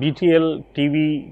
BTL TV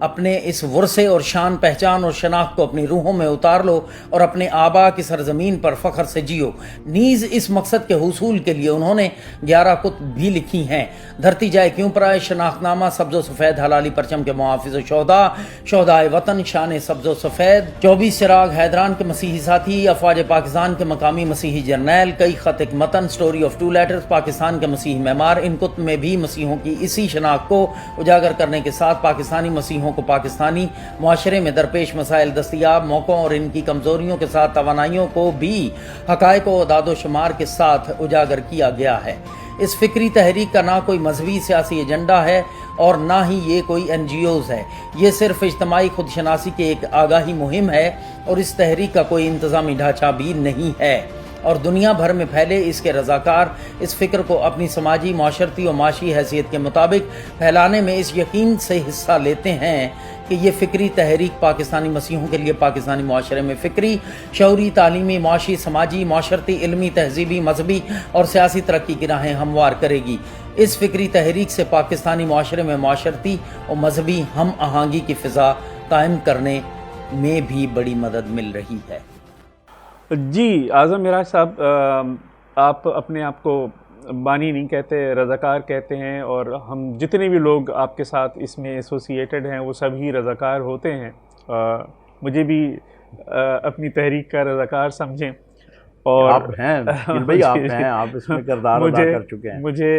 اپنے اس ورثے اور شان پہچان اور شناخت کو اپنی روحوں میں اتار لو اور اپنے آبا کی سرزمین پر فخر سے جیو۔ نیز اس مقصد کے حصول کے لیے انہوں نے 11 کتب بھی لکھی ہیں۔ دھرتی جائے کیوں پر آئے، شناخت نامہ، سبز و سفید حلالی پرچم کے محافظ و شہدائے وطن، شان سبز و سفید، 24 چراغ حیدران کے مسیحی ساتھی، افواج پاکستان کے مقامی مسیحی جرنیل، کئی خط ایک متن، سٹوری آف 2 لیٹرز، پاکستان کے مسیحی معمار۔ ان کتب میں بھی مسیحوں کی اسی شناخت کو اجاگر کرنے کے ساتھ پاکستانی مسیحوں کو پاکستانی معاشرے میں درپیش مسائل، دستیاب موقعوں اور ان کی کمزوریوں کے ساتھ توانائیوں کو بھی حقائق و اعداد و شمار کے ساتھ اجاگر کیا گیا ہے۔ اس فکری تحریک کا نہ کوئی مذہبی سیاسی ایجنڈا ہے اور نہ ہی یہ کوئی NGOs ہے، یہ صرف اجتماعی خودشناسی کی ایک آگاہی مہم ہے اور اس تحریک کا کوئی انتظامی ڈھانچہ بھی نہیں ہے، اور دنیا بھر میں پھیلے اس کے رضاکار اس فکر کو اپنی سماجی، معاشرتی اور معاشی حیثیت کے مطابق پھیلانے میں اس یقین سے حصہ لیتے ہیں کہ یہ فکری تحریک پاکستانی مسیحوں کے لیے پاکستانی معاشرے میں فکری، شعوری، تعلیمی، معاشی، سماجی، معاشرتی، علمی، تہذیبی، مذہبی اور سیاسی ترقی کی راہیں ہموار کرے گی۔ اس فکری تحریک سے پاکستانی معاشرے میں معاشرتی اور مذہبی ہم آہنگی کی فضا قائم کرنے میں بھی بڑی مدد مل رہی ہے۔ جی اعظم معراج صاحب، آپ اپنے آپ کو بانی نہیں کہتے، رضاکار کہتے ہیں، اور ہم جتنے بھی لوگ آپ کے ساتھ اس میں ایسوسیٹڈ ہیں وہ سبھی رضاکار ہوتے ہیں۔ مجھے بھی اپنی تحریک کا رضاکار سمجھیں، اور آپ ہیں بھائی، آپ ہیں، آپ اس میں کردار ادا کر چکے ہیں۔ مجھے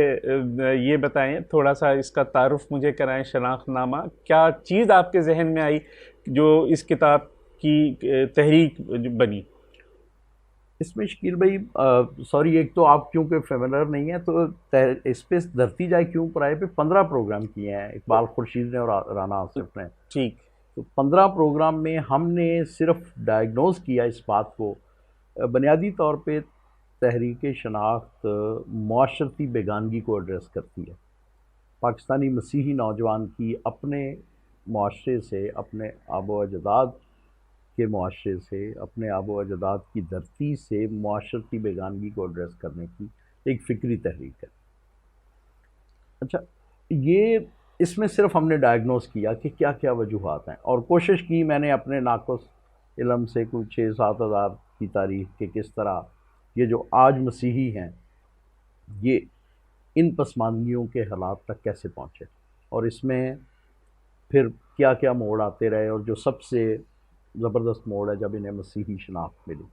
یہ بتائیں، تھوڑا سا اس کا تعارف مجھے کرائیں، شناخت نامہ کیا چیز آپ کے ذہن میں آئی جو اس کتاب کی تحریک بنی؟ اس میں شکیل بھائی سوری، ایک تو آپ کیونکہ فیملر نہیں ہیں تو اس پہ دھرتی جائے کیوں پر آئے پہ 15 پروگرام کیے ہیں اقبال خورشید نے اور رانا آصف نے۔ ٹھیک، تو 15 پروگرام میں ہم نے صرف ڈائگنوز کیا اس بات کو، بنیادی طور پہ تحریک شناخت معاشرتی بیگانگی کو ایڈریس کرتی ہے۔ پاکستانی مسیحی نوجوان کی اپنے معاشرے سے، اپنے آب و اجداد کے معاشرے سے، اپنے آب و اجداد کی دھرتی سے معاشرتی بیگانگی کو ایڈریس کرنے کی ایک فکری تحریک ہے۔ اچھا، یہ اس میں صرف ہم نے ڈائگنوز کیا کہ کیا کیا وجوہات ہیں، اور کوشش کی میں نے اپنے ناقص علم سے کچھ 6-7 ہزار کی تاریخ کہ کس طرح یہ جو آج مسیحی ہیں یہ ان پسماندگیوں کے حالات تک کیسے پہنچے، اور اس میں پھر کیا کیا موڑ آتے رہے، اور جو سب سے زبردست موڑ ہے جب انہیں مسیحی شناخت ملی،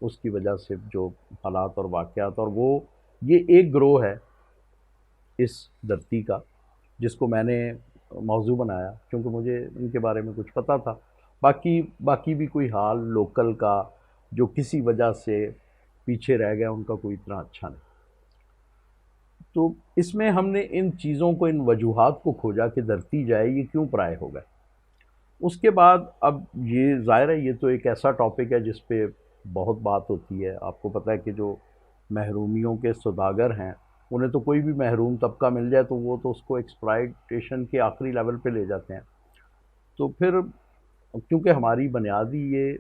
اس کی وجہ سے جو حالات اور واقعات، اور وہ یہ ایک گروہ ہے اس دھرتی کا جس کو میں نے موضوع بنایا کیونکہ مجھے ان کے بارے میں کچھ پتہ تھا، باقی بھی کوئی حال لوکل کا جو کسی وجہ سے پیچھے رہ گیا ان کا کوئی اتنا اچھا نہیں۔ تو اس میں ہم نے ان چیزوں کو، ان وجوہات کو کھوجا کہ دھرتی جائے یہ کیوں پرائے ہو گئے۔ اس کے بعد اب یہ ظاہر ہے یہ تو ایک ایسا ٹاپک ہے جس پہ بہت بات ہوتی ہے۔ آپ کو پتہ ہے کہ جو محرومیوں کے سوداگر ہیں انہیں تو کوئی بھی محروم طبقہ مل جائے تو وہ تو اس کو ایکسپلائٹیشن کے آخری لیول پہ لے جاتے ہیں۔ تو پھر کیونکہ ہماری بنیادی یہ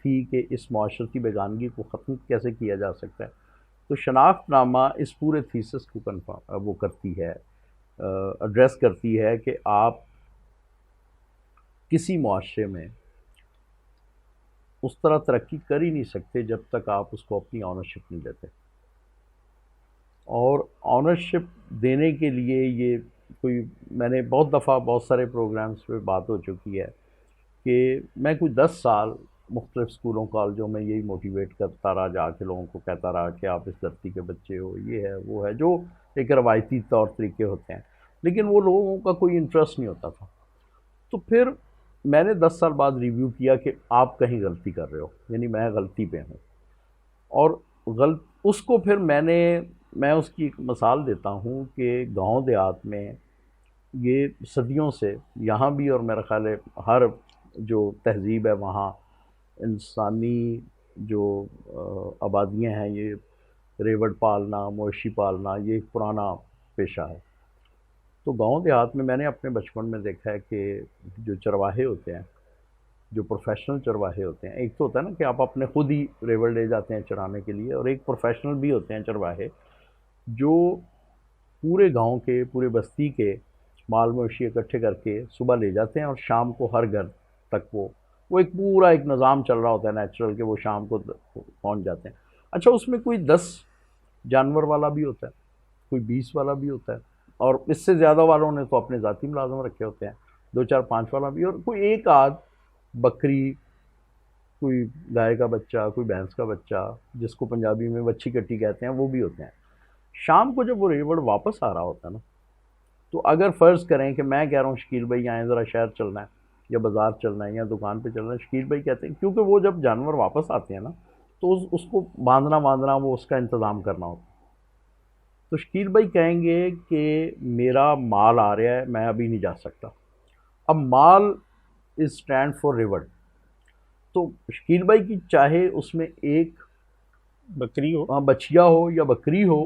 تھی کہ اس معاشرتی بیگانگی کو ختم کیسے کیا جا سکتا ہے، تو شناخت نامہ اس پورے تھیسس کو وہ کرتی ہے، ایڈریس کرتی ہے کہ آپ کسی معاشرے میں اس طرح ترقی کر ہی نہیں سکتے جب تک آپ اس کو اپنی آنرشپ نہیں دیتے، اور آنرشپ دینے کے لیے یہ کوئی، میں نے بہت دفعہ بہت سارے پروگرامز پہ بات ہو چکی ہے کہ میں کوئی 10 سال مختلف اسکولوں کالجوں میں یہی موٹیویٹ کرتا رہا، جا کے لوگوں کو کہتا رہا کہ آپ اس دھرتی کے بچے ہو، یہ ہے وہ ہے، جو ایک روایتی طور طریقے ہوتے ہیں، لیکن وہ لوگوں کا کوئی انٹرسٹ نہیں ہوتا تھا۔ تو پھر میں نے 10 سال بعد ریویو کیا کہ آپ کہیں غلطی کر رہے ہو، یعنی میں غلطی پہ ہوں، اور اس کو پھر میں اس کی ایک مثال دیتا ہوں کہ گاؤں دیہات میں یہ صدیوں سے یہاں بھی، اور میرا خیال ہے ہر جو تہذیب ہے وہاں انسانی جو آبادیاں ہیں، یہ ریوڑ پالنا، مویشی پالنا، یہ ایک پرانا پیشہ ہے۔ تو گاؤں دیہات میں نے اپنے بچپن میں دیکھا ہے کہ جو چرواہے ہوتے ہیں، جو پروفیشنل چرواہے ہوتے ہیں، ایک تو ہوتا ہے نا کہ آپ اپنے خود ہی ریوڑ لے جاتے ہیں چرانے کے لیے، اور ایک پروفیشنل بھی ہوتے ہیں چرواہے جو پورے گاؤں کے، پورے بستی کے مال مویشی اکٹھے کر کے صبح لے جاتے ہیں اور شام کو ہر گھر تک وہ ایک پورا ایک نظام چل رہا ہوتا ہے نیچرل کہ وہ شام کو پہنچ جاتے ہیں. اچھا اس میں کوئی 10 جانور والا بھی ہوتا ہے, کوئی 20 والا بھی ہوتا ہے, اور اس سے زیادہ والوں نے تو اپنے ذاتی ملازم رکھے ہوتے ہیں, 2 4 5 والا بھی, اور کوئی ایک آدھ بکری, کوئی گائے کا بچہ, کوئی بھینس کا بچہ جس کو پنجابی میں وچھی کٹی کہتے ہیں وہ بھی ہوتے ہیں. شام کو جب وہ ریوڑ واپس آ رہا ہوتا ہے نا, تو اگر فرض کریں کہ میں کہہ رہا ہوں شکیل بھائی آئیں ذرا شہر چلنا ہے یا بازار چلنا ہے یا دکان پہ چلنا ہے, شکیل بھائی کہتے ہیں کیونکہ وہ جب جانور واپس آتے ہیں نا تو اس کو باندھنا وہ اس کا انتظام کرنا ہوتا ہے. تو شکیل بھائی کہیں گے کہ میرا مال آ رہا ہے, میں ابھی نہیں جا سکتا. اب مال از اسٹینڈ فار ریورڈ, تو شکیل بھائی کی چاہے اس میں ایک بکری ہو, بچیا ہو یا بکری ہو,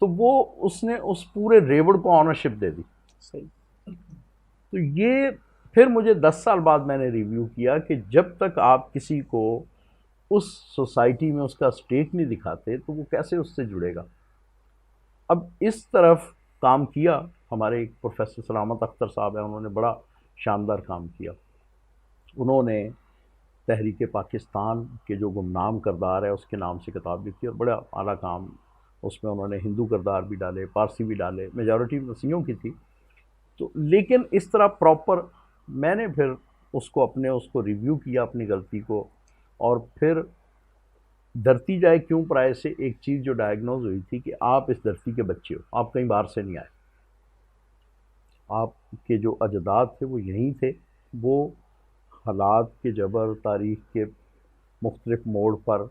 تو وہ اس نے اس پورے ریوڑ کو آنرشپ دے دی. صحیح. تو یہ پھر مجھے 10 سال بعد میں نے ریویو کیا کہ جب تک آپ کسی کو اس سوسائٹی میں اس کا اسٹیک نہیں دکھاتے تو وہ کیسے اس سے جڑے گا. اب اس طرف کام کیا ہمارے ایک پروفیسر سلامت اختر صاحب ہیں, انہوں نے بڑا شاندار کام کیا. انہوں نے تحریک پاکستان کے جو گمنام کردار ہے اس کے نام سے کتاب لکھی اور بڑا اعلیٰ کام, اس میں انہوں نے ہندو کردار بھی ڈالے, پارسی بھی ڈالے, میجورٹی مسیحیوں کی تھی. تو لیکن اس طرح پراپر میں نے پھر اس کو ریویو کیا اپنی غلطی کو, اور پھر دھرتی جائے کیوں پرائے سے ایک چیز جو ڈائگنوز ہوئی تھی کہ آپ اس دھرتی کے بچے ہو, آپ کہیں باہر سے نہیں آئے, آپ کے جو اجداد تھے وہ یہیں تھے. وہ حالات کے جبر, تاریخ کے مختلف موڑ پر,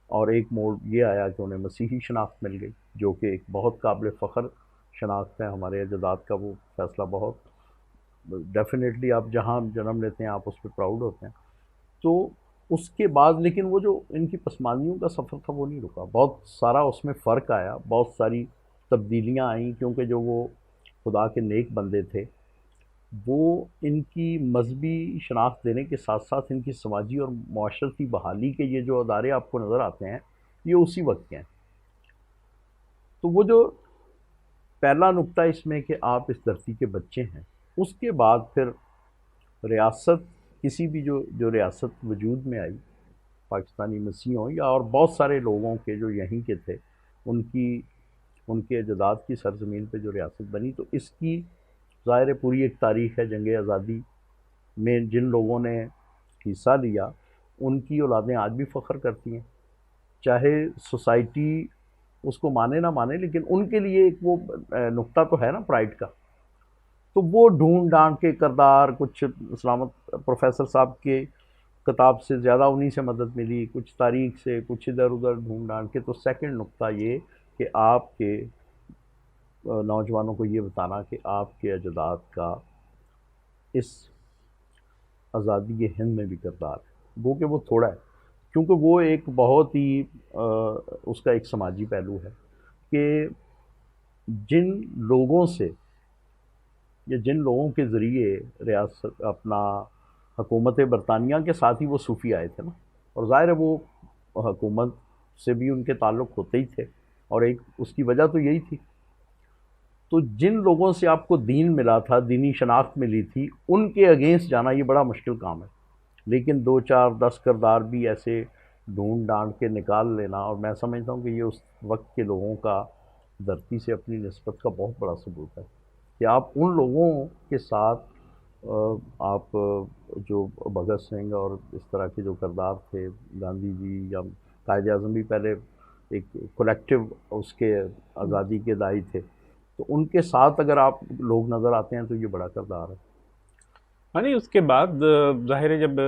اور ایک موڑ یہ آیا کہ انہیں مسیحی شناخت مل گئی جو کہ ایک بہت قابل فخر شناخت ہے ہمارے اجداد کا. وہ فیصلہ بہت ڈیفینیٹلی آپ جہاں جنم لیتے ہیں آپ اس پہ پراؤڈ ہوتے ہیں. تو اس کے بعد لیکن وہ جو ان کی پسماندگیوں کا سفر تھا وہ نہیں رکا, بہت سارا اس میں فرق آیا, بہت ساری تبدیلیاں آئیں, کیونکہ جو وہ خدا کے نیک بندے تھے وہ ان کی مذہبی شناخت دینے کے ساتھ ساتھ ان کی سماجی اور معاشرتی بحالی کے یہ جو ادارے آپ کو نظر آتے ہیں یہ اسی وقت کے ہیں. تو وہ جو پہلا نقطہ اس میں کہ آپ اس دھرتی کے بچے ہیں, اس کے بعد پھر ریاست, کسی بھی جو ریاست وجود میں آئی, پاکستانی مسیحوں یا اور بہت سارے لوگوں کے جو یہیں کے تھے, ان کے اجداد کی سرزمین پہ جو ریاست بنی, تو اس کی ظاہر پوری ایک تاریخ ہے. جنگ آزادی میں جن لوگوں نے حصہ لیا ان کی اولادیں آج بھی فخر کرتی ہیں, چاہے سوسائٹی اس کو مانے نہ مانے, لیکن ان کے لیے ایک وہ نقطہ تو ہے نا پرائڈ کا. تو وہ ڈھونڈ ڈانٹ کے کردار, کچھ سلامت پروفیسر صاحب کے کتاب سے زیادہ انہی سے مدد ملی, کچھ تاریخ سے, کچھ ادھر ادھر ڈھونڈ ڈانٹ کے. تو سیکنڈ نقطہ یہ کہ آپ کے نوجوانوں کو یہ بتانا کہ آپ کے اجداد کا اس آزادی ہند میں بھی کردار ہے, وہ کہ وہ تھوڑا ہے, کیونکہ وہ ایک بہت ہی اس کا ایک سماجی پہلو ہے کہ جن لوگوں سے یا جن لوگوں کے ذریعے ریاست اپنا حکومت برطانیہ کے ساتھ ہی وہ صوفی آئے تھے نا, اور ظاہر ہے وہ حکومت سے بھی ان کے تعلق ہوتے ہی تھے, اور ایک اس کی وجہ تو یہی تھی. تو جن لوگوں سے آپ کو دین ملا تھا, دینی شناخت ملی تھی, ان کے اگینسٹ جانا یہ بڑا مشکل کام ہے. لیکن 2 4 10 کردار بھی ایسے ڈھونڈ ڈانٹ کے نکال لینا, اور میں سمجھتا ہوں کہ یہ اس وقت کے لوگوں کا دھرتی سے اپنی نسبت کا بہت بڑا ثبوت ہے کہ آپ ان لوگوں کے ساتھ آپ جو بھگت سنگھ اور اس طرح کے جو کردار تھے, گاندھی جی یا قائد اعظم بھی پہلے ایک کولیکٹیو اس کے آزادی کے داعی تھے, تو ان کے ساتھ اگر آپ لوگ نظر آتے ہیں تو یہ بڑا کردار ہے. یعنی اس کے بعد ظاہر ہے جب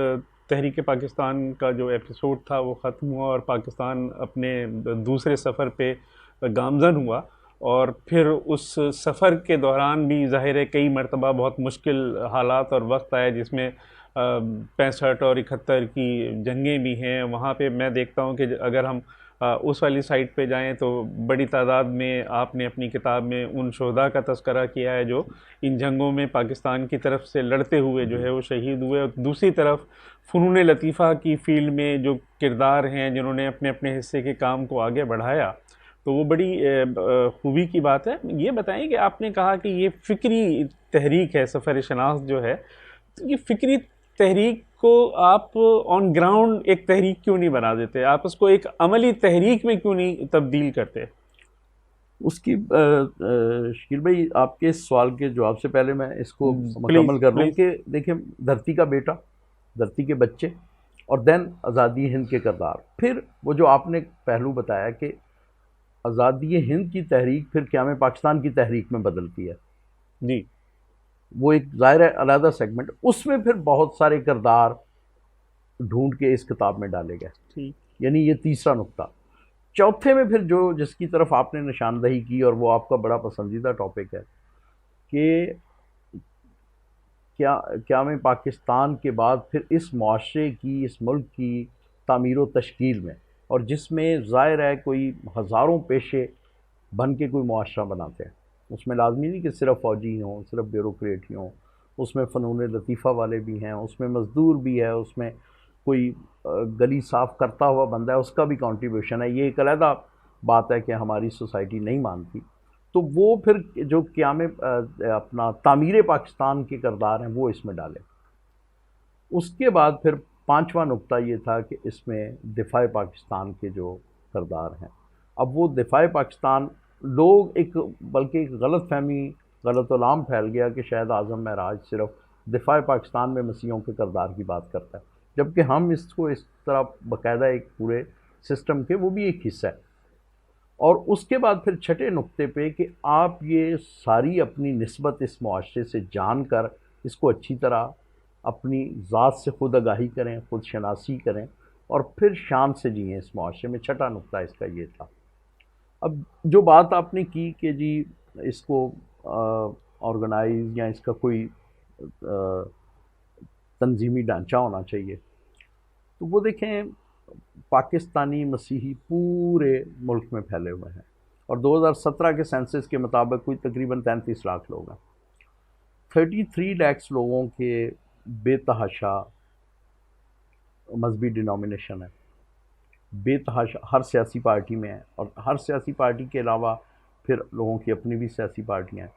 تحریک پاکستان کا جو ایپیسوڈ تھا وہ ختم ہوا اور پاکستان اپنے دوسرے سفر پہ گامزن ہوا, اور پھر اس سفر کے دوران بھی ظاہر ہے کئی مرتبہ بہت مشکل حالات اور وقت آئے, جس میں 65 اور 71 کی جنگیں بھی ہیں. وہاں پہ میں دیکھتا ہوں کہ اگر ہم اس والی سائٹ پہ جائیں تو بڑی تعداد میں آپ نے اپنی کتاب میں ان شہداء کا تذکرہ کیا ہے جو ان جنگوں میں پاکستان کی طرف سے لڑتے ہوئے جو ہے وہ شہید ہوئے. اور دوسری طرف فنون لطیفہ کی فیلڈ میں جو کردار ہیں جنہوں نے اپنے اپنے حصے کے کام کو آگے بڑھایا, تو وہ بڑی خوبی کی بات ہے. یہ بتائیں کہ آپ نے کہا کہ یہ فکری تحریک ہے سفر شناخت جو ہے, تو یہ فکری تحریک کو آپ آن گراؤنڈ ایک تحریک کیوں نہیں بنا دیتے؟ آپ اس کو ایک عملی تحریک میں کیوں نہیں تبدیل کرتے؟ اس کی شکیل بھائی آپ کے سوال کے جواب سے پہلے میں اس کو مکمل کر لوں کہ دیکھیں دھرتی کا بیٹا, دھرتی کے بچے, اور دین آزادی ہند کے کردار. پھر وہ جو آپ نے پہلو بتایا کہ آزادی ہند کی تحریک پھر قیام پاکستان کی تحریک میں بدلتی ہے, جی وہ ایک ظاہر ہے علیحدہ سیگمنٹ, اس میں پھر بہت سارے کردار ڈھونڈ کے اس کتاب میں ڈالے گئے. یعنی یہ تیسرا نقطہ. چوتھے میں پھر جو جس کی طرف آپ نے نشاندہی کی, اور وہ آپ کا بڑا پسندیدہ ٹاپک ہے, کہ قیام پاکستان کے بعد پھر اس معاشرے کی, اس ملک کی تعمیر و تشکیل میں, اور جس میں ظاہر ہے کوئی ہزاروں پیشے بن کے کوئی معاشرہ بناتے ہیں. اس میں لازمی نہیں کہ صرف فوجی ہوں, صرف بیوروکریٹ ہی ہوں, اس میں فنون لطیفہ والے بھی ہیں, اس میں مزدور بھی ہے, اس میں کوئی گلی صاف کرتا ہوا بندہ ہے, اس کا بھی کنٹریبیوشن ہے. یہ ایک علیحدہ بات ہے کہ ہماری سوسائٹی نہیں مانتی. تو وہ پھر جو قیام اپنا تعمیر پاکستان کے کردار ہیں وہ اس میں ڈالے. اس کے بعد پھر پانچواں نقطہ یہ تھا کہ اس میں دفاع پاکستان کے جو کردار ہیں. اب وہ دفاع پاکستان لوگ ایک بلکہ ایک غلط فہمی, غلط علام پھیل گیا کہ شاید اعظم معراج صرف دفاع پاکستان میں مسیحیوں کے کردار کی بات کرتا ہے, جبکہ ہم اس کو اس طرح باقاعدہ ایک پورے سسٹم کے وہ بھی ایک حصہ ہے. اور اس کے بعد پھر چھٹے نقطے پہ کہ آپ یہ ساری اپنی نسبت اس معاشرے سے جان کر اس کو اچھی طرح اپنی ذات سے خود آگاہی کریں, خود شناسی کریں, اور پھر شان سے جئیں اس معاشرے میں. چھٹا نقطہ اس کا یہ تھا. اب جو بات آپ نے کی کہ جی اس کو آرگنائز یا اس کا کوئی تنظیمی ڈھانچہ ہونا چاہیے, تو وہ دیکھیں پاکستانی مسیحی پورے ملک میں پھیلے ہوئے ہیں, اور 2017 کے سینسس کے مطابق کوئی تقریباً 33 لاکھ لوگ ہیں. 33 لاکھ لوگوں کے بے تحاشا مذہبی ڈینومینیشن ہے, بے تحاشا ہر سیاسی پارٹی میں ہے, اور ہر سیاسی پارٹی کے علاوہ پھر لوگوں کی اپنی بھی سیاسی پارٹیاں ہیں.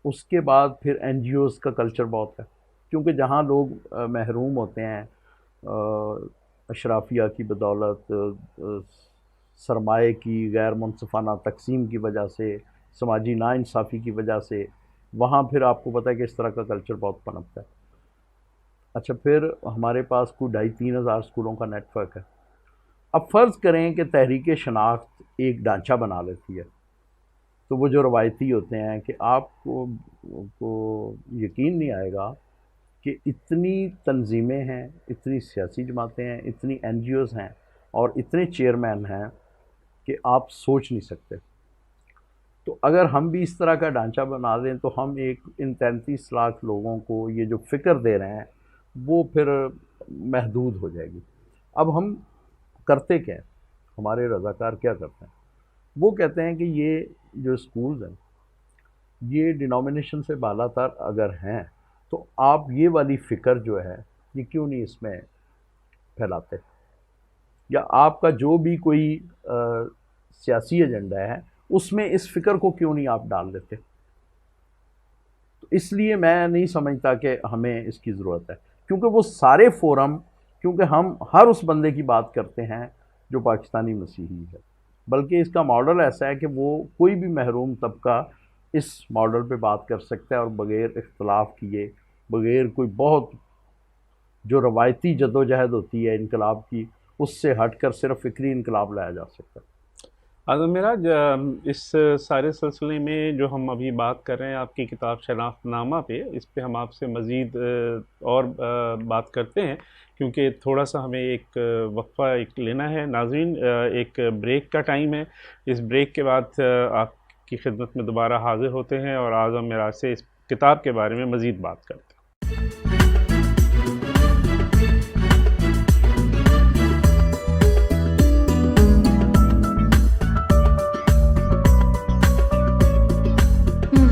اس کے بعد پھر این جی اوز کا کلچر بہت ہے, کیونکہ جہاں لوگ محروم ہوتے ہیں اشرافیہ کی بدولت, سرمایے کی غیر منصفانہ تقسیم کی وجہ سے, سماجی ناانصافی کی وجہ سے, وہاں پھر آپ کو پتہ ہے کہ اس طرح کا کلچر بہت پنپتا ہے. اچھا, پھر ہمارے پاس کوئی 2,500-3,000 اسکولوں کا نیٹ ورک ہے. اب فرض کریں کہ تحریک شناخت ایک ڈھانچہ بنا لیتی ہے, تو وہ جو روایتی ہوتے ہیں کہ آپ کو یقین نہیں آئے گا کہ اتنی تنظیمیں ہیں, اتنی سیاسی جماعتیں ہیں, اتنی این جی اوز ہیں, اور اتنے چیئرمین ہیں کہ آپ سوچ نہیں سکتے. تو اگر ہم بھی اس طرح کا ڈھانچہ بنا دیں تو ہم ایک ان 33 لاکھ لوگوں کو یہ جو فکر دے رہے ہیں وہ پھر محدود ہو جائے گی. اب ہم کرتے کیا ہیں, ہمارے رضاکار کیا کرتے ہیں؟ وہ کہتے ہیں کہ یہ جو اسکولز ہیں یہ ڈینومینیشن سے بالا تر اگر ہیں تو آپ یہ والی فکر جو ہے یہ کیوں نہیں اس میں پھیلاتے, یا آپ کا جو بھی کوئی سیاسی ایجنڈا ہے اس میں اس فکر کو کیوں نہیں آپ ڈال دیتے. تو اس لیے میں نہیں سمجھتا کہ ہمیں اس کی ضرورت ہے, کیونکہ وہ سارے فورم, کیونکہ ہم ہر اس بندے کی بات کرتے ہیں جو پاکستانی مسیحی ہے, بلکہ اس کا ماڈل ایسا ہے کہ وہ کوئی بھی محروم طبقہ اس ماڈل پہ بات کر سکتا ہے, اور بغیر اختلاف کیے, بغیر کوئی بہت جو روایتی جدوجہد ہوتی ہے انقلاب کی اس سے ہٹ کر صرف فکری انقلاب لایا جا سکتا ہے. اعظم معراج, اس سارے سلسلے میں جو ہم ابھی بات کر رہے ہیں آپ کی کتاب شناخت نامہ پہ, اس پہ ہم آپ سے مزید اور بات کرتے ہیں, کیونکہ تھوڑا سا ہمیں ایک وقفہ لینا ہے. ناظرین, ایک بریک کا ٹائم ہے, اس بریک کے بعد آپ کی خدمت میں دوبارہ حاضر ہوتے ہیں اور اعظم معراج سے اس کتاب کے بارے میں مزید بات کرتے ہیں.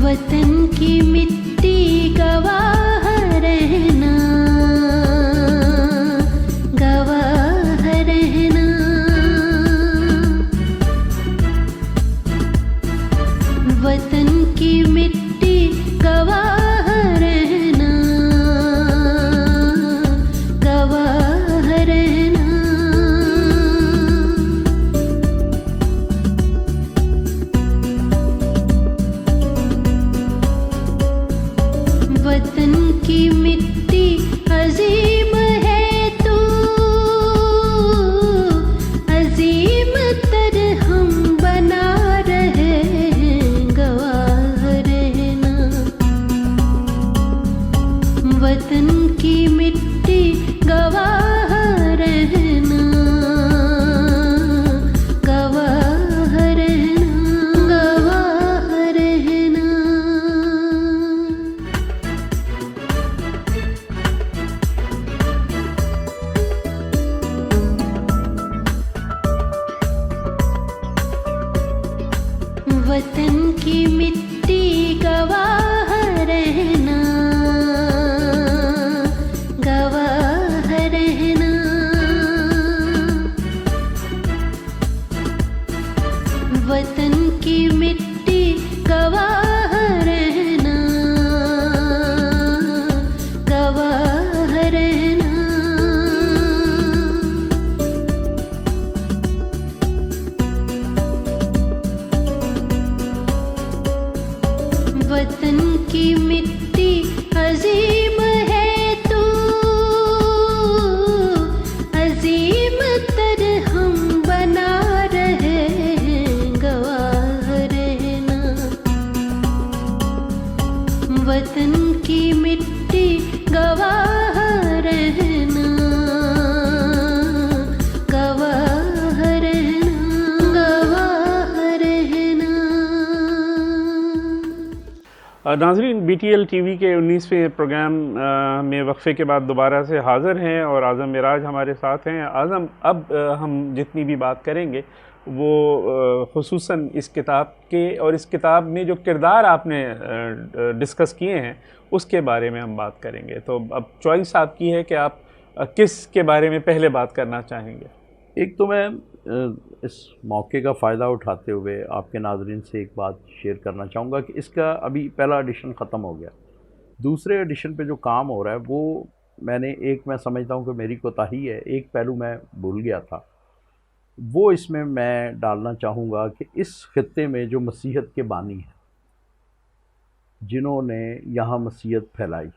وطن کی مٹی گواہ رہنا, گواہ رہنا, ناظرین BTL TV کے 19ویں پروگرام میں وقفے کے بعد دوبارہ سے حاضر ہیں اور اعظم معراج ہمارے ساتھ ہیں. اعظم، اب ہم جتنی بھی بات کریں گے وہ خصوصاً اس کتاب کے اور اس کتاب میں جو کردار آپ نے ڈسکس کیے ہیں اس کے بارے میں ہم بات کریں گے. تو اب چوائس آپ کی ہے کہ آپ کس کے بارے میں پہلے بات کرنا چاہیں گے؟ ایک تو میں اس موقع کا فائدہ اٹھاتے ہوئے آپ کے ناظرین سے ایک بات شیئر کرنا چاہوں گا کہ اس کا ابھی پہلا ایڈیشن ختم ہو گیا. دوسرے ایڈیشن پہ جو کام ہو رہا ہے وہ میں سمجھتا ہوں کہ میری کوتاہی ہے، ایک پہلو میں بھول گیا تھا، وہ اس میں ڈالنا چاہوں گا کہ اس خطے میں جو مسیحت کے بانی ہیں، جنہوں نے یہاں مسیحت پھیلائی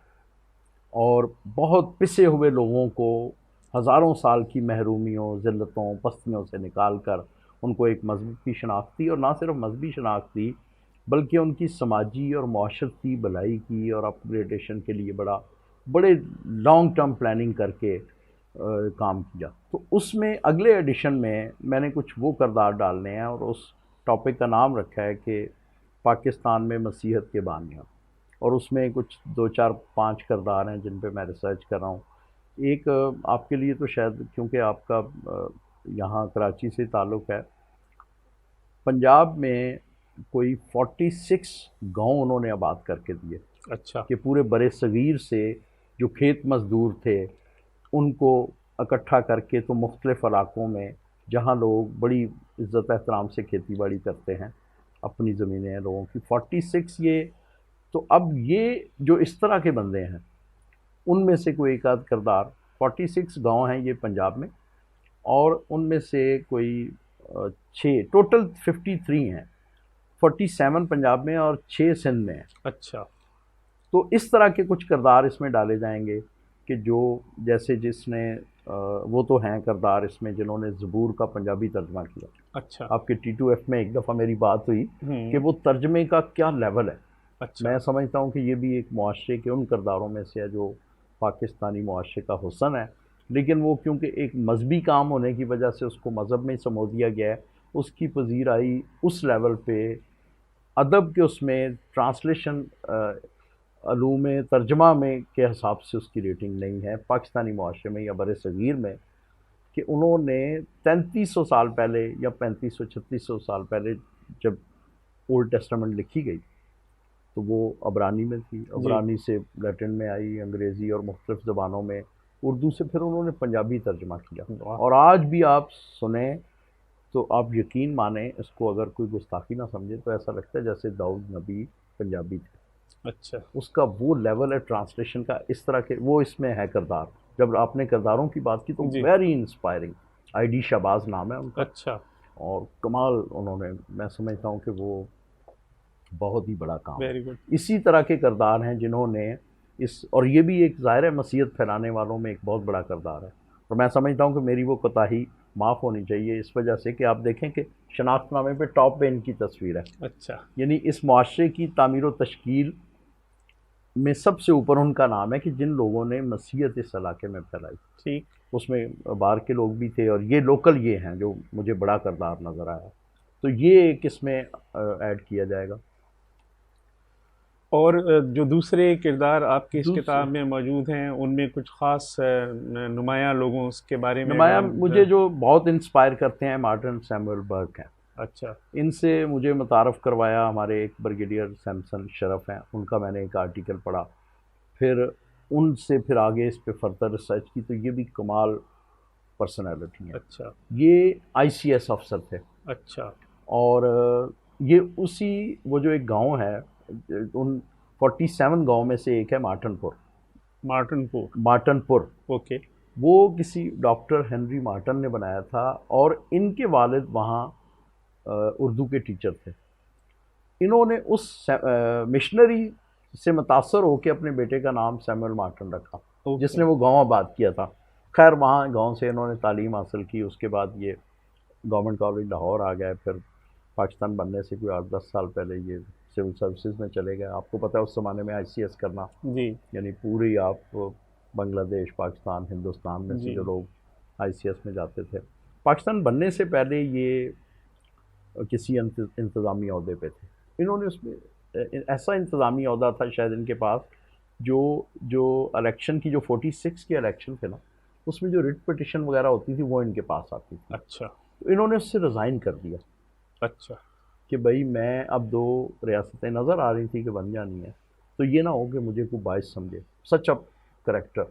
اور بہت پسے ہوئے لوگوں کو ہزاروں سال کی محرومیوں، ذلتوں، پستیوں سے نکال کر ان کو ایک مذہبی شناخت دی، اور نہ صرف مذہبی شناخت دی بلکہ ان کی سماجی اور معاشرتی بھلائی کی اور اپ گریڈیشن کے لیے بڑے لانگ ٹرم پلاننگ کر کے کام کیا. تو اس میں اگلے ایڈیشن میں نے کچھ وہ کردار ڈالنے ہیں اور اس ٹاپک کا نام رکھا ہے کہ پاکستان میں مسیحت کے بانیاں، اور اس میں کچھ 2 4 5 کردار ہیں جن پہ میں ریسرچ کر رہا ہوں. ایک آپ کے لیے تو شاید کیونکہ آپ کا یہاں کراچی سے تعلق ہے، پنجاب میں کوئی 46 گاؤں انہوں نے آباد کر کے دیے. اچھا. کہ پورے برِ صغیر سے جو کھیت مزدور تھے ان کو اکٹھا کر کے تو مختلف علاقوں میں جہاں لوگ بڑی عزت احترام سے کھیتی باڑی کرتے ہیں، اپنی زمینیں ہیں لوگوں کی، 46 یہ تو اب یہ جو اس طرح کے بندے ہیں ان میں سے کوئی ایک آدھ کردار، 46 گاؤں ہیں یہ پنجاب میں، اور ان میں سے کوئی 6 ٹوٹل 53 ہیں، 47 پنجاب میں اور 6 سندھ میں ہیں. اچھا. تو اس طرح کے کچھ کردار اس میں ڈالے جائیں گے کہ جو جیسے جس نے وہ تو ہیں کردار اس میں جنہوں نے زبور کا پنجابی ترجمہ کیا. اچھا. آپ کے T2F میں ایک دفعہ میری بات ہوئی کہ وہ ترجمے کا کیا لیول ہے. اچھا. میں سمجھتا ہوں کہ یہ بھی ایک معاشرے کے ان کرداروں میں سے ہے جو پاکستانی معاشرے کا حسن ہے، لیکن وہ کیونکہ ایک مذہبی کام ہونے کی وجہ سے اس کو مذہب میں سمو دیا گیا ہے، اس کی پذیرائی اس لیول پہ ادب کے اس میں ٹرانسلیشن علوم ترجمہ میں کے حساب سے اس کی ریٹنگ نہیں ہے پاکستانی معاشرے میں یا برِ صغیر میں، کہ انہوں نے 3300 سال پہلے یا 3500 3600 سال پہلے جب اولڈ ٹیسٹامنٹ لکھی گئی تو وہ عبرانی میں تھی، عبرانی سے لیٹن میں آئی، انگریزی اور مختلف زبانوں میں، اردو سے پھر انہوں نے پنجابی ترجمہ کیا. اور آج بھی آپ سنیں تو آپ یقین مانیں، اس کو اگر کوئی گستاخی نہ سمجھے تو ایسا لگتا ہے جیسے داؤد نبی پنجابی تھے. اچھا. اس کا وہ لیول ہے ٹرانسلیشن کا، اس طرح کے وہ اس میں ہے کردار. جب آپ نے کرداروں کی بات کی تو ویری انسپائرنگ. ID شہباز نام ہے ان کا. اچھا. اور کمال انہوں نے، میں سمجھتا ہوں کہ وہ بہت ہی بڑا کام. Very good. اسی طرح کے کردار ہیں جنہوں نے اور یہ بھی ایک ظاہر ہے مسیحت پھیلانے والوں میں ایک بہت بڑا کردار ہے، اور میں سمجھتا ہوں کہ میری وہ کوتاہی معاف ہونی چاہیے اس وجہ سے کہ آپ دیکھیں کہ شناخت نامے پہ ٹاپ پہ ان کی تصویر ہے. اچھا. یعنی اس معاشرے کی تعمیر و تشکیل میں سب سے اوپر ان کا نام ہے کہ جن لوگوں نے مسیحت اس علاقے میں پھیلائی. ٹھیک. اس میں باہر کے لوگ بھی تھے اور یہ لوکل یہ ہیں جو مجھے بڑا کردار نظر آیا، تو یہ ایک اس میں ایڈ کیا جائے گا. اور جو دوسرے کردار آپ کی اس کتاب میں موجود ہیں ان میں کچھ خاص نمایاں لوگوں اس کے بارے میں؟ نمایاں مجھے جو بہت انسپائر کرتے ہیں مارٹن سیموئل برک ہیں. اچھا. ان سے مجھے متعارف کروایا ہمارے ایک بریگیڈیئر سیمسن شرف ہیں، ان کا میں نے ایک آرٹیکل پڑھا، پھر ان سے پھر آگے اس پہ فردر ریسرچ کی، تو یہ بھی کمال پرسنالٹی ہیں. اچھا. یہ ICS افسر تھے. اچھا. اور یہ اسی وہ جو ایک گاؤں ہے ان 47 گاؤں میں سے ایک ہے مارٹن پور. اوکے. وہ کسی ڈاکٹر ہنری مارٹن نے بنایا تھا، اور ان کے والد وہاں اردو کے ٹیچر تھے. انہوں نے اس مشنری سے متاثر ہو کے اپنے بیٹے کا نام سیموئل مارٹن رکھا، جس نے وہ گاؤں آباد کیا تھا. خیر وہاں گاؤں سے انہوں نے تعلیم حاصل کی، اس کے بعد یہ گورنمنٹ کالج لاہور آ گئے، پھر پاکستان بننے سے کوئی 8-10 سال پہلے یہ سول سروسز میں چلے گئے. آپ کو پتہ ہے اس زمانے میں ICS کرنا جی یعنی پوری آپ بنگلہ دیش، پاکستان، ہندوستان میں سے جو لوگ ICS میں جاتے تھے. پاکستان بننے سے پہلے یہ کسی انتظامی عہدے پہ تھے. انہوں نے اس میں ایسا انتظامی عہدہ تھا شاید ان کے پاس جو الیکشن کی جو 46 کے الیکشن تھے نا، اس میں جو ریٹ پٹیشن وغیرہ ہوتی تھی وہ ان کے پاس آتی تھی. اچھا تو انہوں نے اس سے ریزائن کر دیا اچھا. کہ بھائی میں اب 2 ریاستیں نظر آ رہی تھی کہ بن جانی ہے، تو یہ نہ ہو کہ مجھے کوئی باعث سمجھے. سچ اپ کریکٹر.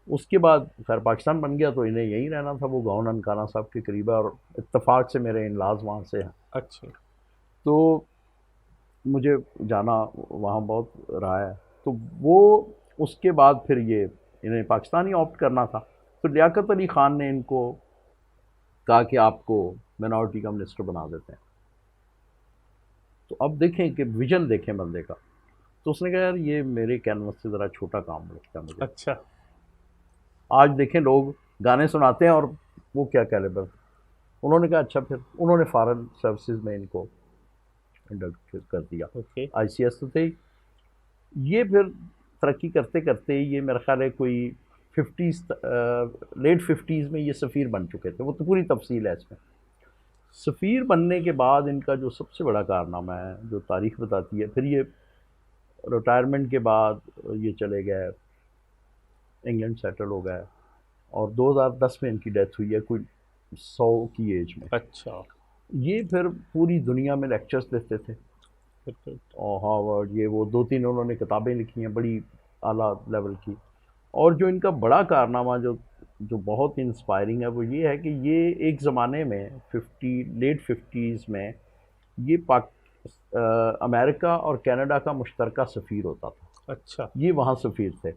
اس کے بعد خیر پاکستان بن گیا تو انہیں یہیں رہنا تھا، وہ گاؤں ننکانہ صاحب کے قریب ہے اور اتفاق سے میرے انلاز وہاں سے ہیں. اچھا. تو مجھے جانا وہاں بہت رہا ہے. تو وہ اس کے بعد پھر یہ انہیں پاکستانی آپٹ کرنا تھا، تو لیاقت علی خان نے ان کو کہا کہ آپ کو مائنورٹی کا منسٹر بنا دیتے ہیں. تو اب دیکھیں کہ ویژن دیکھیں بندے کا. تو اس نے کہا یار یہ میرے کینوس سے ذرا چھوٹا کام لگتا ہے مجھے. اچھا. آج دیکھیں لوگ گانے سناتے ہیں اور وہ کیا کیلیبر. انہوں نے کہا اچھا، پھر انہوں نے فارن سروسز میں ان کو انڈکٹ کر دیا. اوکے. آئی سی ایس تو تھے. یہ پھر ترقی کرتے کرتے یہ میرا خیال ہے کوئی 50s لیٹ 50s میں یہ سفیر بن چکے تھے. وہ تو پوری تفصیل ہے اس میں. سفیر بننے کے بعد ان کا جو سب سے بڑا کارنامہ ہے جو تاریخ بتاتی ہے، پھر یہ ریٹائرمنٹ کے بعد یہ چلے گئے انگلینڈ سیٹل ہو گئے، اور 2010 میں ان کی ڈیتھ ہوئی ہے کوئی 100 کی ایج میں. اچھا. یہ پھر پوری دنیا میں لیکچرز دیتے تھے، اور ہارورڈ یہ وہ 2-3 انہوں نے کتابیں لکھی ہیں بڑی اعلیٰ لیول کی. اور جو ان کا بڑا کارنامہ جو بہت انسپائرنگ ہے وہ یہ ہے کہ یہ ایک زمانے میں لیٹ 50s میں یہ امریکہ اور کینیڈا کا مشترکہ سفیر ہوتا تھا. اچھا. یہ وہاں سفیر تھے.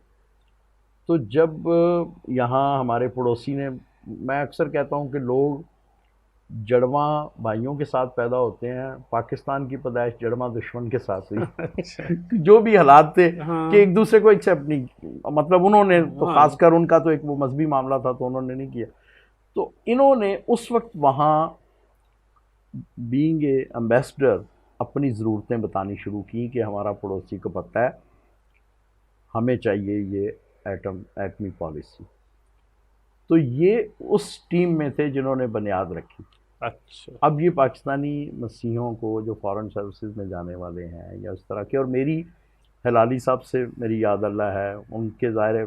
تو جب یہاں ہمارے پڑوسی نے، میں اکثر کہتا ہوں کہ لوگ جڑواں بھائیوں کے ساتھ پیدا ہوتے ہیں، پاکستان کی پیدائش جڑواں دشمن کے ساتھ ہوئی. جو بھی حالات تھے کہ ایک دوسرے کو ایکسیپٹ نہیں، مطلب انہوں نے تو خاص کر ان کا تو ایک وہ مذہبی معاملہ تھا تو انہوں نے نہیں کیا. تو انہوں نے اس وقت وہاں بینگ اے ایمبیسڈر اپنی ضرورتیں بتانی شروع کی کہ ہمارا پڑوسی کو پتہ ہے ہمیں چاہیے یہ ایٹمی پالیسی. تو یہ اس ٹیم میں تھے جنہوں نے بنیاد رکھی. اچھا. اب یہ پاکستانی مسیحوں کو جو فارن سروسز میں جانے والے ہیں یا اس طرح کے، اور میری ہلالی صاحب سے میری یاد اللہ ہے، ان کے ظاہر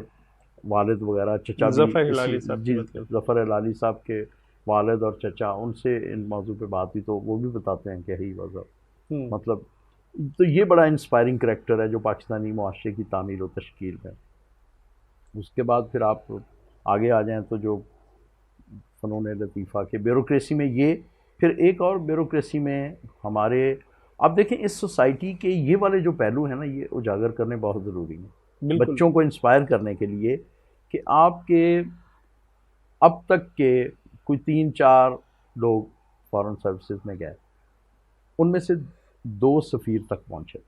والد وغیرہ چچا ظفر ہلالی صاحب. جی ظفر ہلالی صاحب کے والد اور چچا، ان سے ان موضوع پہ بات ہوئی تو وہ بھی بتاتے ہیں کہ ہی مطلب. تو یہ بڑا انسپائرنگ کریکٹر ہے جو پاکستانی معاشرے کی تعمیر و تشکیل ہے. اس کے بعد پھر آپ آگے آ جائیں تو جو فنون لطیفہ کے بیوروکریسی میں، یہ پھر ایک اور بیوروکریسی میں ہمارے، آپ دیکھیں اس سوسائٹی کے یہ والے جو پہلو ہیں نا، یہ اجاگر کرنے بہت ضروری ہیں بچوں کو انسپائر کرنے کے لیے، کہ آپ کے اب تک کے کوئی 3-4 لوگ فارن سروسز میں گئے، ان میں سے 2 سفیر تک پہنچے.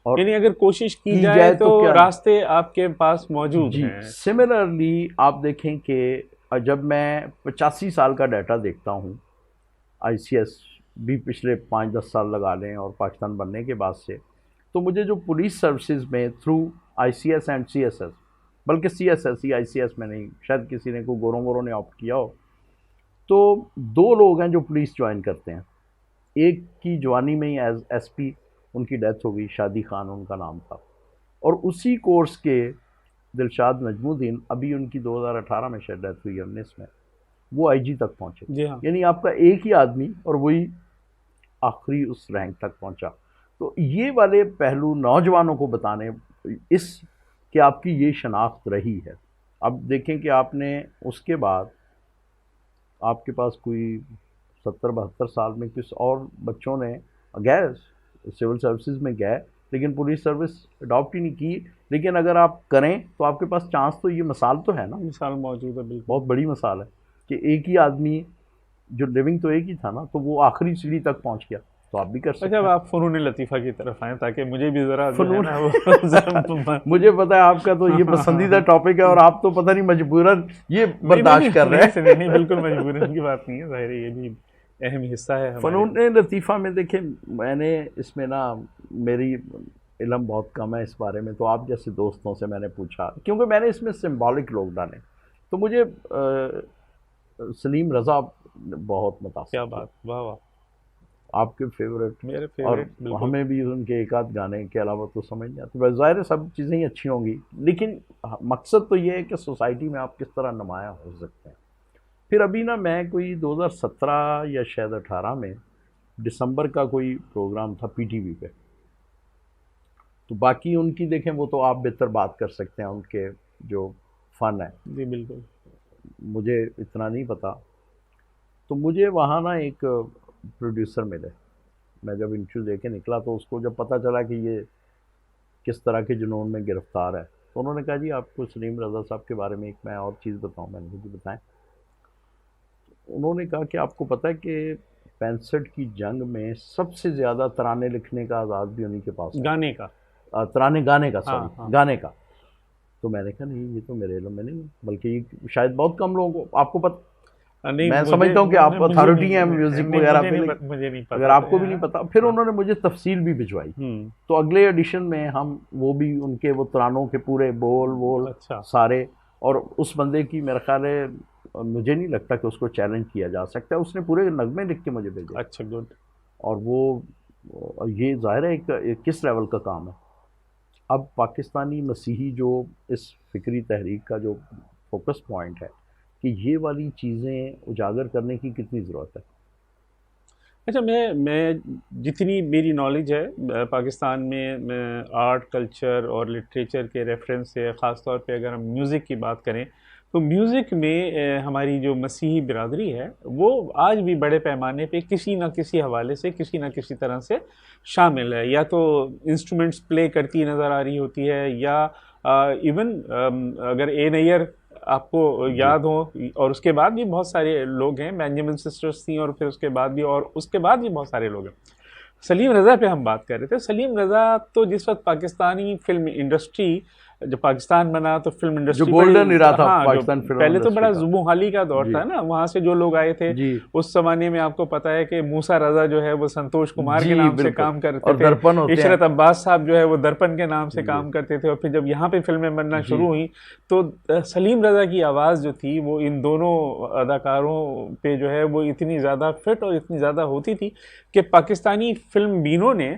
اور یعنی اگر کوشش کی جائے تو راستے آپ کے پاس موجود ہیں. سملرلی آپ دیکھیں کہ جب میں 85 سال کا ڈیٹا دیکھتا ہوں، آئی سی ایس بھی پچھلے 5-10 سال لگا لیں اور پاکستان بننے کے بعد سے، تو مجھے جو پولیس سروسز میں through I C S and C S S, بلکہ سی ایس ایس ہی، آئی سی ایس میں نہیں، شاید کسی نے کوئی گوروں نے آپٹ کیا ہو، تو 2 لوگ ہیں جو پولیس جوائن کرتے ہیں. ایک کی جوانی میں ہی ایز ایس پی ان کی ڈیتھ ہو گئی، شادی خان ان کا نام تھا، اور اسی کورس کے دلشاد نجم الدین، ابھی ان کی 2018 میں شاید ڈیتھ ہوئی ہے، 19 میں، وہ آئی جی تک پہنچے. جی ہاں. یعنی آپ کا ایک ہی آدمی اور وہی آخری اس رینک تک پہنچا. تو یہ والے پہلو نوجوانوں کو بتانے اس کہ آپ کی یہ شناخت رہی ہے. اب دیکھیں کہ آپ نے اس کے بعد آپ کے پاس کوئی 70-72 سال میں کس اور بچوں نے گئے سول سروسز میں گئے، لیکن پولیس سروس اڈاپٹ ہی نہیں کی. لیکن اگر آپ کریں تو آپ کے پاس چانس، تو یہ مثال تو ہے نا، مثال موجود ہے. بالکل بہت بڑی مثال ہے کہ ایک ہی آدمی جو لیونگ تو ایک ہی تھا نا، تو وہ آخری سیڑھی تک پہنچ گیا. تو آپ بھی کر سکتے ہیں. اچھا، آپ فنون لطیفہ کی طرف آئیں تاکہ مجھے بھی ذرا مجھے پتہ ہے آپ کا تو یہ پسندیدہ ٹاپک ہے، اور آپ تو پتہ نہیں مجبوراً یہ برداشت کر رہے ہیں. نہیں، بالکل مجبوراً کی بات نہیں ہے، ظاہر ہے یہ بھی اہم حصہ ہے. فنون لطیفہ میں دیکھیں، میں نے اس میں نا، میری علم بہت کم ہے اس بارے میں، تو آپ جیسے دوستوں سے میں نے پوچھا، کیونکہ میں نے اس میں سمبولک لوگ ڈالے، تو مجھے سلیم رضا بہت متاثر. کیا بات، واہ واہ. آپ کے فیوریٹ، میرے اور فیوریٹ بالکل. ہمیں بھی ان کے ایک آدھ گانے کے علاوہ تو سمجھ نہیں آتے. بس ظاہر ہے سب چیزیں ہی اچھی ہوں گی، لیکن مقصد تو یہ ہے کہ سوسائٹی میں آپ کس طرح نمایاں ہو سکتے ہیں. پھر ابھی نا میں کوئی 2017 یا شاید 18 میں دسمبر کا کوئی پروگرام تھا پی ٹی وی پہ. تو باقی ان کی دیکھیں وہ تو آپ بہتر بات کر سکتے ہیں، ان کے جو فن ہے، جی بالکل. مجھے اتنا نہیں پتا. تو مجھے وہاں نا ایک پروڈیوسر ملے. میں جب انٹرویو دے کے نکلا تو اس کو جب پتہ چلا کہ یہ کس طرح کے جنون میں گرفتار ہے، تو انہوں نے کہا جی آپ کو سلیم رضا صاحب کے بارے میں ایک میں اور چیز بتاؤں. میں نے کہا جی بتائیں. انہوں نے کہا کہ آپ کو پتہ ہے کہ 65 کی جنگ میں سب سے زیادہ ترانے لکھنے کا آزاد بھی انہیں کے پاس ہے. گانے کا ترانے گانے کا، ہاں، سوری ہاں. گانے کا. تو میں نے کہا نہیں یہ تو میرے علم میں نہیں، بلکہ یہ شاید بہت کم لوگوں کو. آپ کو پتہ، نہیں، میں مجھے- سمجھتا ہوں کہ آپ مجھے اتھارٹی نہیں- ہیں میوزک نہیں، وغیرہ مجھے پہ، نہیں- لیکن مجھے نہیں پتا. اگر آپ کو بھی نہیں پتا. پھر انہوں نے مجھے تفصیل بھی بھجوائی. ہوں. تو اگلے ایڈیشن میں ہم وہ بھی ان کے وہ ترانوں کے پورے بول اچھا. سارے، اور اس بندے کی میرا خیال ہے مجھے نہیں لگتا کہ اس کو چیلنج کیا جا سکتا ہے. اس نے پورے نغمے لکھ کے مجھے بھیجے. اچھا گڈ. اور وہ یہ ظاہر ہے ایک کس لیول کا کام ہے. اب پاکستانی مسیحی جو اس فکری تحریک کا جو فوکس پوائنٹ ہے کہ یہ والی چیزیں اجاگر کرنے کی کتنی ضرورت ہے. اچھا، میں جتنی میری نالج ہے پاکستان میں آرٹ کلچر اور لٹریچر کے ریفرنس سے، خاص طور پہ اگر ہم میوزک کی بات کریں تو میوزک میں ہماری جو مسیحی برادری ہے وہ آج بھی بڑے پیمانے پہ کسی نہ کسی حوالے سے کسی نہ کسی طرح سے شامل ہے. یا تو انسٹرومنٹس پلے کرتی نظر آ رہی ہوتی ہے، یا ایون اگر اے نیئر آپ کو یاد ہو، اور اس کے بعد بھی بہت سارے لوگ ہیں، بینجامن سسٹرز تھیں، اور پھر اس کے بعد بھی، اور اس کے بعد بھی بہت سارے لوگ ہیں. سلیم رضا پہ ہم بات کر رہے تھے. سلیم رضا تو جس وقت پاکستانی فلم انڈسٹری، جب پاکستان بنا تو فلم انڈسٹری جو گولڈن ایرا تھا پاکستان فلم پہلے تو بڑا انڈسٹری کا، زبوں حالی کا دور تھا نا. وہاں سے جو لوگ آئے تھے جی اس زمانے میں آپ کو پتا ہے کہ موسیٰ رضا جو ہے وہ سنتوش کمار جی کے نام سے بالکل. کام کرتے اور تھے. درپن ہوتے ہیں. عشرت عباس صاحب جو ہے وہ درپن کے نام سے کام کرتے تھے. اور پھر جب یہاں پہ فلمیں بننا شروع ہوئیں تو سلیم رضا کی آواز جو تھی وہ ان دونوں اداکاروں پہ جو ہے وہ اتنی زیادہ فٹ اور اتنی زیادہ ہوتی تھی کہ پاکستانی فلم بینوں نے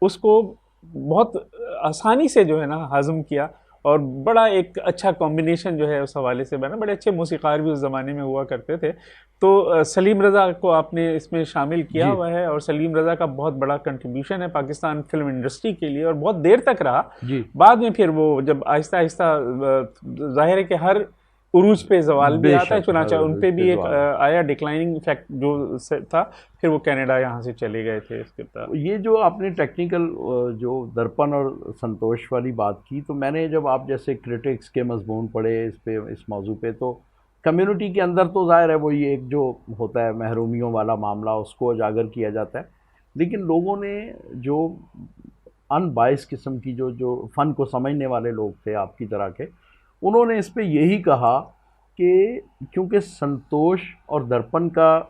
اس کو بہت آسانی سے جو ہے نا ہضم کیا، اور بڑا ایک اچھا کمبینیشن جو ہے اس حوالے سے بنا. بڑے اچھے موسیقار بھی اس زمانے میں ہوا کرتے تھے. تو سلیم رضا کو آپ نے اس میں شامل کیا ہوا ہے، اور سلیم رضا کا بہت بڑا کنٹریبیوشن ہے پاکستان فلم انڈسٹری کے لیے، اور بہت دیر تک رہا. بعد میں پھر وہ جب آہستہ آہستہ ظاہر ہے کہ ہر عروج پہ زوال بھی آتا ہے، چنانچہ ان پہ بھی ایک آیا ڈکلائننگ افیکٹ جو تھا. پھر وہ کینیڈا یہاں سے چلے گئے تھے. اس کے بعد یہ جو آپ نے ٹیکنیکل جو درپن اور سنتوش والی بات کی، تو میں نے جب آپ جیسے کرٹکس کے مضمون پڑھے اس موضوع پہ، تو کمیونٹی کے اندر تو ظاہر ہے وہ یہ ایک جو ہوتا ہے محرومیوں والا معاملہ، اس کو اجاگر کیا جاتا ہے. لیکن لوگوں نے جو ان بائس قسم کی جو فن کو سمجھنے والے لوگ تھے آپ کی طرح کے، انہوں نے اس پہ یہی کہا کہ کیونکہ سنتوش اور درپن کا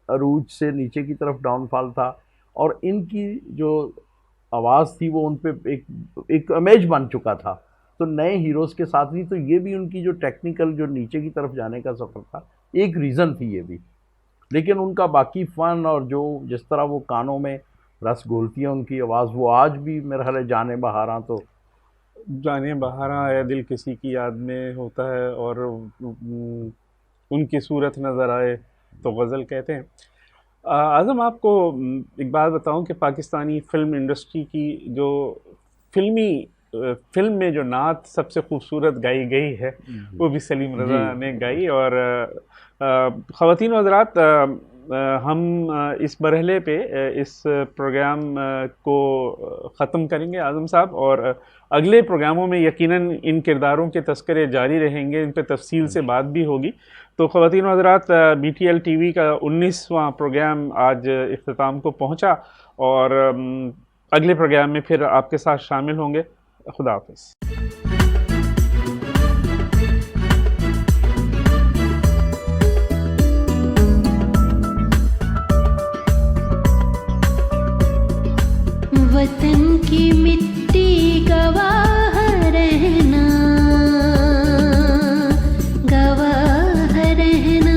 عروج سے نیچے کی طرف ڈاؤن فال تھا، اور ان کی جو آواز تھی وہ ان پہ ایک امیج بن چکا تھا، تو نئے ہیروز کے ساتھ بھی، تو یہ بھی ان کی جو ٹیکنیکل جو نیچے کی طرف جانے کا سفر تھا، ایک ریزن تھی یہ بھی. لیکن ان کا باقی فن اور جو جس طرح وہ کانوں میں رس گھولتی ہے ان کی آواز، وہ آج بھی میرا خیال ہے جانے بہاراں تو جانے بہاراں اے دل کسی کی یاد میں ہوتا ہے، اور ان کی صورت نظر آئے تو غزل کہتے ہیں. اعظم آپ کو ایک بات بتاؤں کہ پاکستانی فلم انڈسٹری کی جو فلم میں جو نعت سب سے خوبصورت گائی گئی ہے وہ بھی سلیم رضا نے گائی. اور خواتین و حضرات، ہم اس مرحلے پہ اس پروگرام کو ختم کریں گے اعظم صاحب، اور اگلے پروگراموں میں یقیناً ان کرداروں کے تذکرے جاری رہیں گے، ان پہ تفصیل سے بات بھی ہوگی. تو خواتین و حضرات، B T L T V کا 19واں پروگرام آج اختتام کو پہنچا، اور اگلے پروگرام میں پھر آپ کے ساتھ شامل ہوں گے. خدا حافظ. وطن کی مٹی گواہ رہنا، گواہ رہنا.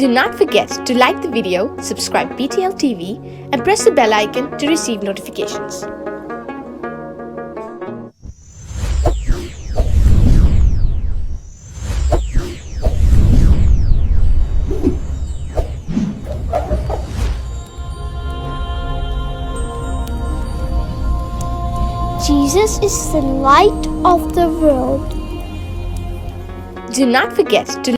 Do not forget to like the video, subscribe BTL TV and press the bell icon to receive notifications. Jesus is the light of the world. Do not forget to